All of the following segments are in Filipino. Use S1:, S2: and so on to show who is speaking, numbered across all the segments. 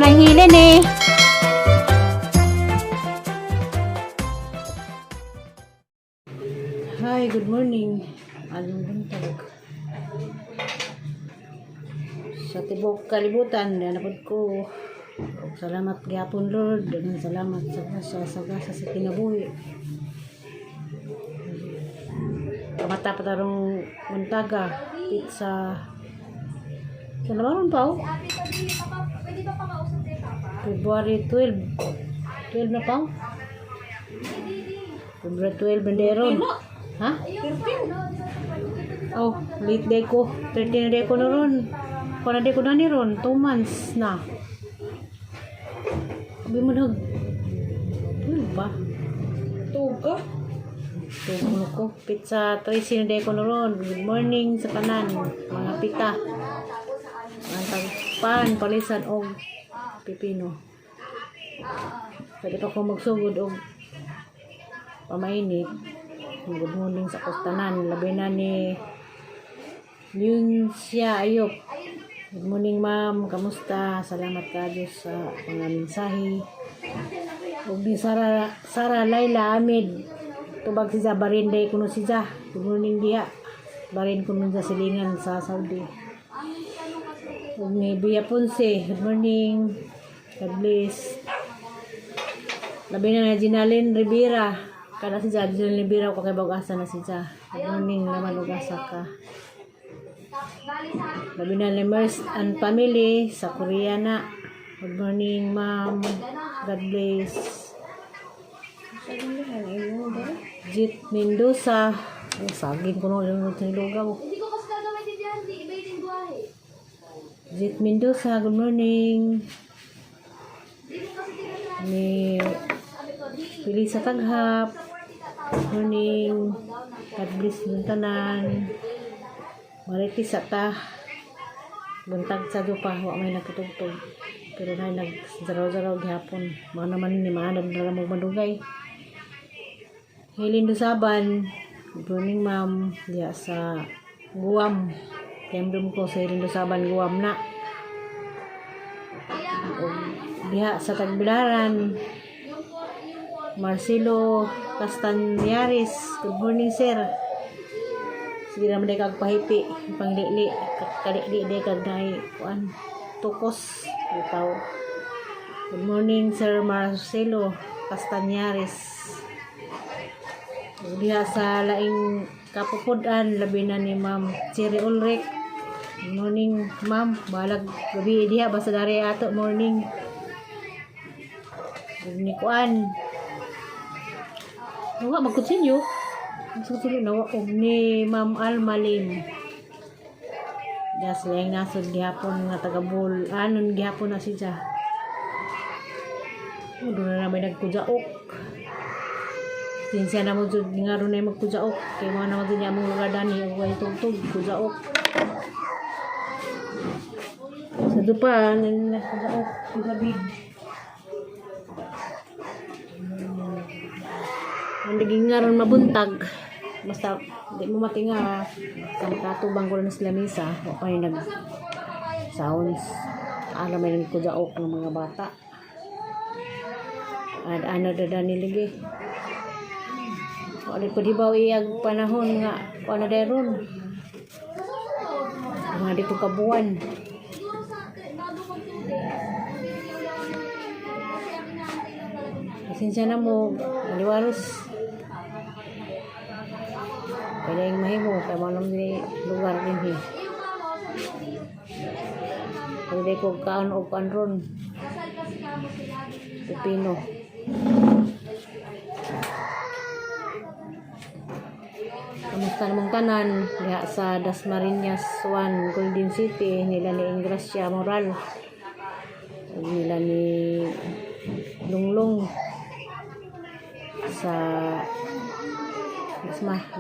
S1: lang hilin eh. Hi, good morning. Anong buntag? Sa tibok kalibutan, nanapod ko. Salamat gyapon Lord, dengan salamat sa gasa sa kinabuhi. Kamata pa tarong muntaga, pizza. Sa naman pa oh? February 12. 12 na pa oh? February 12 banderon. Ha? Oh, late day ko. 13 na day ko na ron. Kung na day ko na ni ron, 2 months na. Sabi mo nag... Ano ba?
S2: Tuga?
S1: Tugo ko. Pizza 13 na day ko na ron. Good morning sa kanan. Mga pita. Mga tagpan, palisan o pipino. Pwede pa ko magsugod o pamainit. Good morning sa kustanan. Labi na ni Yunsya Ayop. Good morning ma'am. Kamusta? Salamat ka Diyos sa mga mensahe. Ug ni Sara Laila Ahmed. Tubag si Za Barinday kuno si Za. Good morning dia. Barin kuno sa silingan sa Saudi. Ug ni Bia Ponce. Good morning. God bless. Labi na Ginalyn Rivera. Kada si Za Ginalyn Rivera ko kay bag-asa na si Za. Good morning naman ug-asa ka. Labi na Lemers and family sa Korea na. Good morning ma'am. God bless. Jit Mendoza. Ay, saging ko na lang ng lugaw. Jit Mendoza, good morning. Ni Pili sa Taghap. Good morning. God bless yung tanan. Maritis sa ta. Buntag sa dupa. Huwag may nagkutugtog. Pero na nag-zaraw-zaraw gihapon. Mga naman ni maanad na lang madugay. Helen Dusaban. Good morning ma'am. Diya sa Guam. Kemdum ko sa Helen Dusaban Guam na. Diya sa Tagbilaran. Marcelo Castañares. Good morning sir. Sige naman day kag pahiti. Panglili. Kalili day kag na kuan. Tukos. Itaw. Good morning Sir Marcelo Castañares. Diha sa laing kapupudan. Labi na ni Ma'am Cherry Ulrich. Good morning ma'am. Balag gabi diha. Basta dari ato morning. Ni kuan. Nawa magkutsilyo. Magkutsilyo nawa og ni Ma'am Almalim. Das lang nasod gihapon nga taga-bul. Anon gihapon na siya. Doon na may nagkujaok. Sinsya na mo dyan nga ron na magkujaok. Kaya mga naman dyan niya mong lugadani. Ang way tugtog, kujaok. Sa dupa, nagkujaok. Kubabig. Ang naging nga ron mabuntag. Basta, di mo matinga. Kung katubang ko na sila misa. O pa yung nag-sounds. Alam may nagkujaok ng mga bata. At ano dada niligi. Kung ko di ba iyag panahon nga. Kung ano dahil ron. Mga di ko kabuan. Sinsya na mo. Maliwaros. Kaya yung mahimo. Kaya malam ni lugar din eh. Kaya ko kaan o panron. Pipino. Kamusta namang tanan diha sa Dasmariñas 1 Golden City nila ni Ingracia Moral nila ni Lunglong sa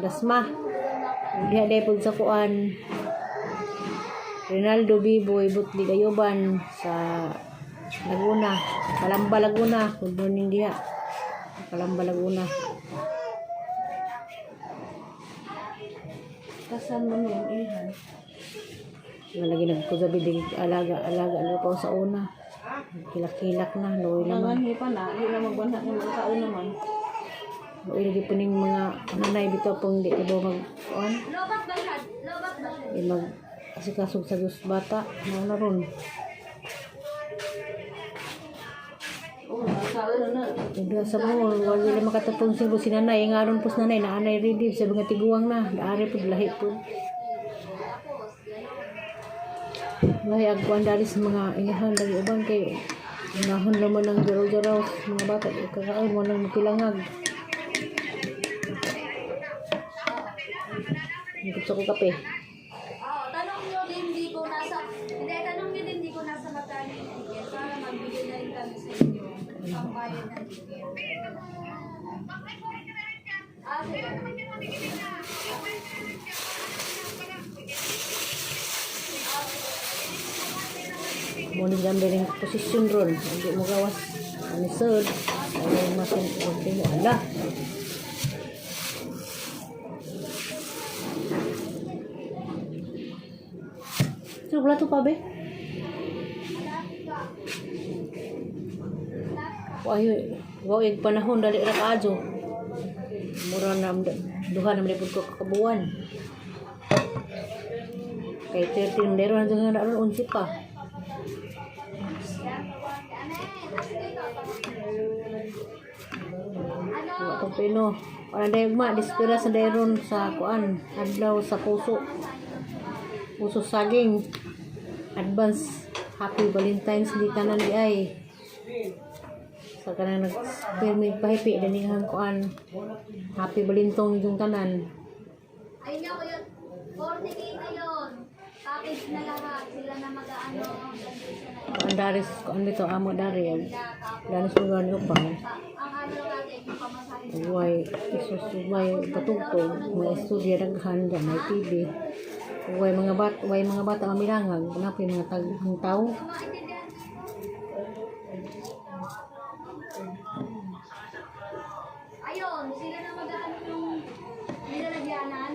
S1: Dasma diha day pud sa kuan Rinaldo Biboy Butli Gayoban sa Laguna Kalamba Laguna good morning diha Kalamba Laguna. Kasan mo yung ihan? Nalagi nagkusabi din alaga ano pa sa una. Kilak-kilak na, loy naman.
S2: Nanganhi pa na, di na magbanha ng mga tao naman.
S1: Loy lagi po ning mga nanay bitaw pong di kayo mag kuan.
S3: Lobat ba siya? Lobat ba siya?
S1: Mag asikasog sa dos bata, mao na ron.
S2: Oh, nasa na.
S1: Hindi sa mo, wala nila makatapong sibo si nanay. Nga ron po si nanay, naanay ready. Sabi nga tiguang na. Daari po, lahi po. Lahi agkuan dari sa mga inahan. Dari uban kayo. Inahon naman ng jaraw-jaraw. Mga bata, kakain mo lang makilangag. Gusto ko kape.
S3: Oo, tanong nyo din di ko nasa, hindi, tanong nyo din di ko nasa magkano yung ticket para magbigay na rin kami sa inyo ang bayad ng ticket. Sige.
S1: Muna gambe rin posisyon ron. Hindi mo gawas. Ano sir? Ayaw masin. Huwag mo. Ala. So, wala to pa be? Wow, yung panahon dali ra kaadyo. Mura na duha na malipod ko kakabuan. Kay 13 lero na doon na ron 11 pa. Wala to pino. Para dahil dispira sa dayron sa kuan. Adlaw sa puso. Puso saging. Advance Happy Valentine's Day kanan di ay. Sa kanang nag-permit pahipi danihan kuan. Happy Valentong yung kanan.
S3: Ayun nga ko yun. 40K na yun. Package na lahat. Sila na mag-ano.
S1: Ang daris kuan dito amo dari yan. Daris mo gani upang.
S3: Ang ano natin, yung pamasahin.
S1: Uway, isusubay patugtog, mga estudya daghan dyan, may TV. Uway mga bata mamilangag, wala po yung mga tagang tao.
S3: Ayun, sila na mag-ano yung nilalagyanan.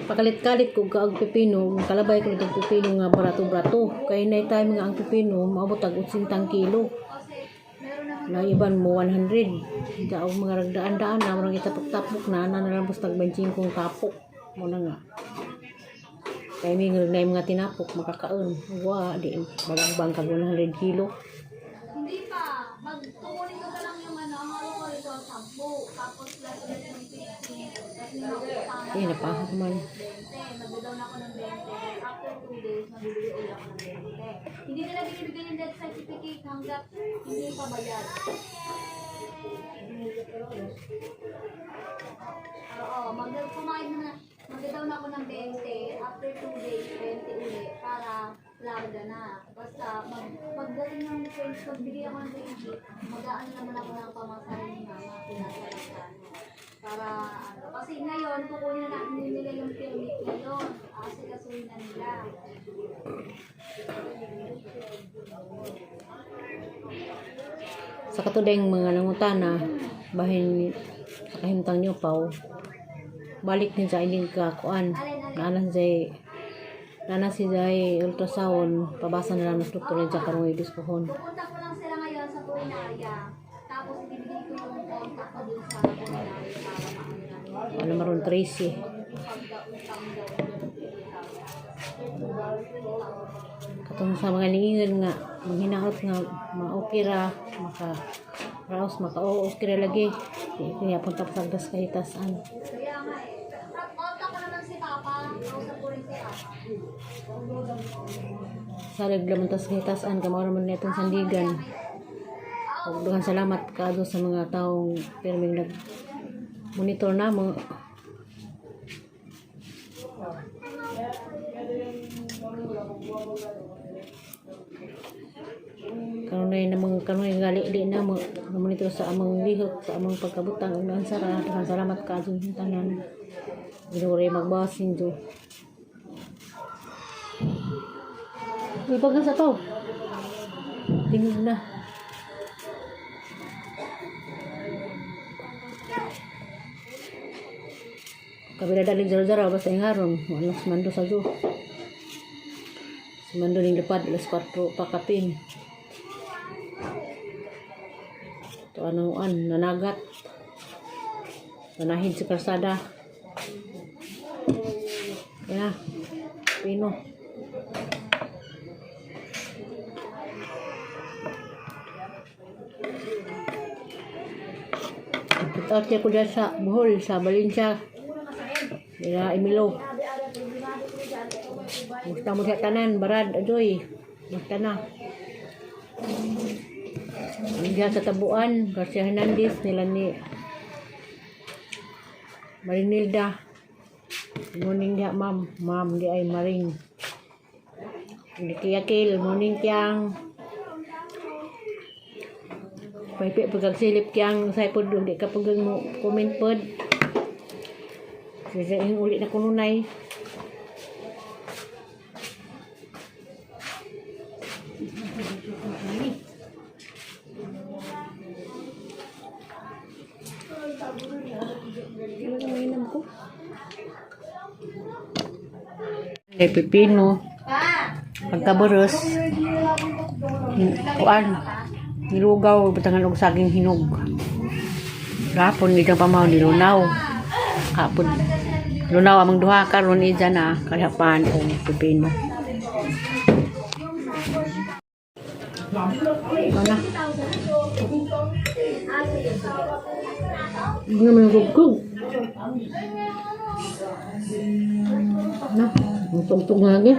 S1: Pakalit-kalit ko kaag pipino, kalabay ko ng pipino nga barato-brato. Kaya na time nga ang pipino, maabot ang 80 kilo. Na iban mo 100. Daog mga ragdaan-daan na, marang itapok-tapok na lang basta 25 kong tapok. Muna nga. Kaya may mga tinapok, makakaon. Wa, di, balagbang kag 100 kilo.
S3: Hindi pa. Magtukunin ko na lang yung ano, ang halo ko ito, 10. Tapos plus ulit yung 50.
S1: Eh, napahak man.
S3: 20. Magdown ako ng 20. After 2 days, mabibili ulit ako ng 20. Hindi nila binibigay yung death certificate hanggat hindi pa bayad. Oo, kumain na. Magdown ako ng 20. After 2 days, 20 ulit para larga na. Basta pagdating ng 20, pagbigay ako ng 20, mag-aano naman ako ng pamasahin ni mama, pinasalasan. Para ano, kasi ngayon, kukunin na natin nila yung permit ngayon. Kasi kasuhin na nila.
S1: Sa katudeng mga nangutana, bahin sa kahimtang nyo pao, balik ni sa ining kakuan. Nana si Jai ultrasound, pabasa na lang ng doktor sa karong idiskuhon.
S3: Pupunta ko lang sila ngayon sa Purinarya. Tapos ibibigay ko yung contact ko dun sa Purinarya para maano.
S1: Wala maroon 13. Katong sa mga niingon nga, manghinaot nga, ma-okay ra, maka-raos, maka-okay ra lagi. Kaya punta pa sa agdas kahitasan.
S3: Kaya nga eh. Contact ko naman si Papa. Kausap ko rin si Papa.
S1: Sa reglamantas kahitasan, kamara man netong sandigan. Pagduhan salamat kaado sa mga taong perming nag-monitor na mo. Kanunay namang kanunay gali di na mo monitor sa among lihok sa among pagkabutang ug ansara. Daghang salamat kaado sa tanan. Ginure magbasin do. Ibagan sa to. Tingog na. Kabila dali jaro-jaro basta yung haron. Wala semando sa zo. Semando ning depan alas 4 pakapin. Ito anuan nanagat. Nanahid sa kalsada. Ya. Pino. Out ko dyan sa Bohol, sa Valencia. Nila Emilo. Gusto mo siya tanan, Barad, Adoy. Gusto na. Nandiyan sa Tabuan, Garcia Hernandez, nila ni Marinilda. Morning dia, ma'am. Ma'am, di ay Maring. Hindi kiyakil, morning kiyang. Paipi pagkagsilip kiyang sa ipod, hindi ka pagang mo comment pod. Sasayin ulit na kununay. Mainam ko. Pipino. Pagkaburos. Kuan. Nilugaw, batangan og saging hinog. Kapon gid ang pamaw nilunaw. Kapon. Lunaw amang duha karon ija na kalapan og pipino. Mana? Hindi naman gugug. Na, tungtong lagi.